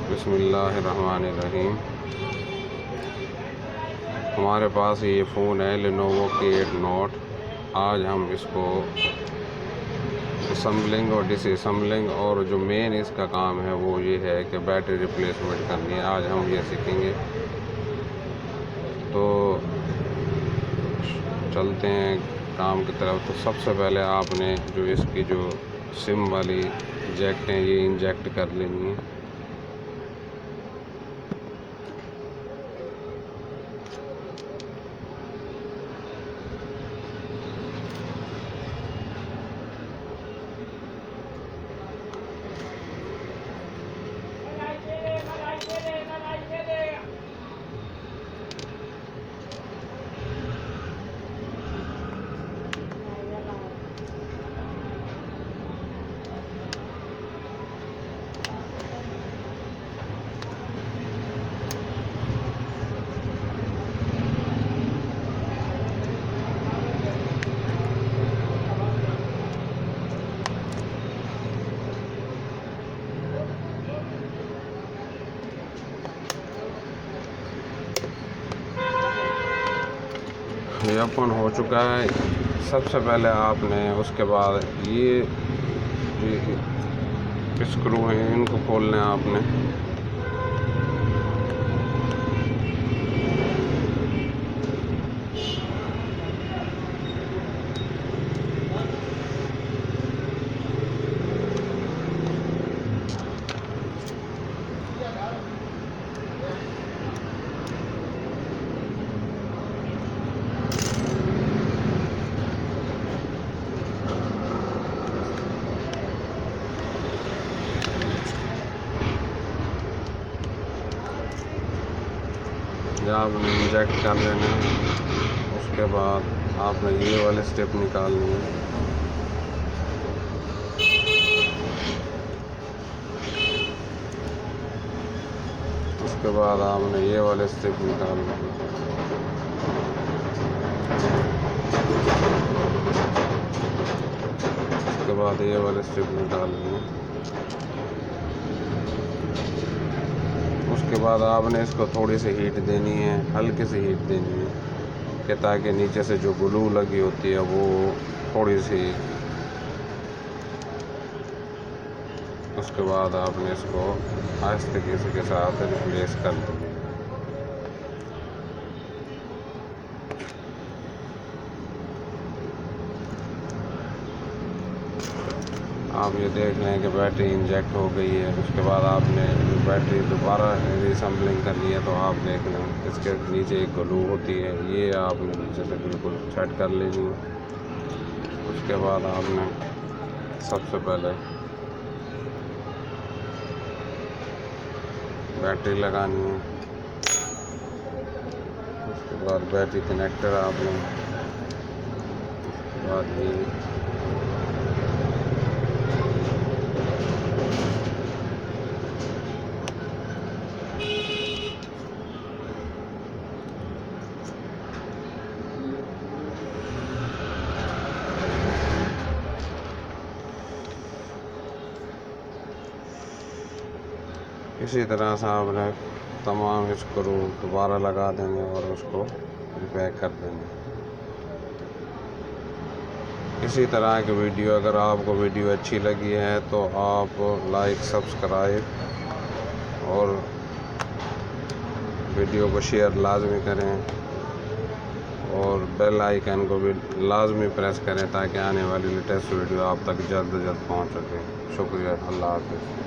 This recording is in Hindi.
बिस्मिल्लाहिर्रहमानिर्रहीम। हमारे पास ये फ़ोन है Lenovo K8 Note। आज हम इसको असम्बलिंग और डिसअसम्बलिंग और जो मेन इसका काम है वो ये है कि बैटरी रिप्लेसमेंट करनी है। आज हम ये सीखेंगे, तो चलते हैं काम की तरफ। तो सबसे पहले आपने जो इसकी जो सिम वाली जैक हैं ये इंजेक्ट कर लेनी है। ये ओपन हो चुका है। सबसे पहले आपने उसके बाद ये स्क्रू हैं इनको खोलना है आपने। आपने इंजेक्ट कर लेना है। उसके बाद आपने ये वाले स्टेप निकालनी है। उसके बाद आपने ये वाले स्टेप निकालना है। उसके बाद ये वाले स्टेप निकालनी है। उसके बाद आपने इसको थोड़ी सी हीट देनी है, हल्की सी हीट देनी है कि ताकि नीचे से जो ग्लू लगी होती है वो थोड़ी सी। उसके बाद आपने इसको आहिस्ते के साथ रिप्लेस कर देंगे। आप ये देख लें कि बैटरी इंजेक्ट हो गई है। उसके बाद आपने बैटरी दोबारा रीअसेंबलिंग करनी है, तो आप देख लें इसके नीचे एक ग्लू होती है, ये आपने नीचे से बिल्कुल सेट कर लेनी है। उसके बाद आपने सबसे पहले बैटरी लगानी है। उसके बाद बैटरी कनेक्टर आपने, उसके बाद ये इसी तरह से आपने तमाम स्क्रू दोबारा लगा देंगे और उसको रिपैक कर देंगे। इसी तरह की वीडियो, अगर आपको वीडियो अच्छी लगी है तो आप लाइक, सब्सक्राइब और वीडियो को शेयर लाजमी करें और बेल आइकन को भी लाजमी प्रेस करें ताकि आने वाली लेटेस्ट वीडियो आप तक जल्द से जल्द पहुँच सके। शुक्रिया। अल्लाह हाफ़िज़।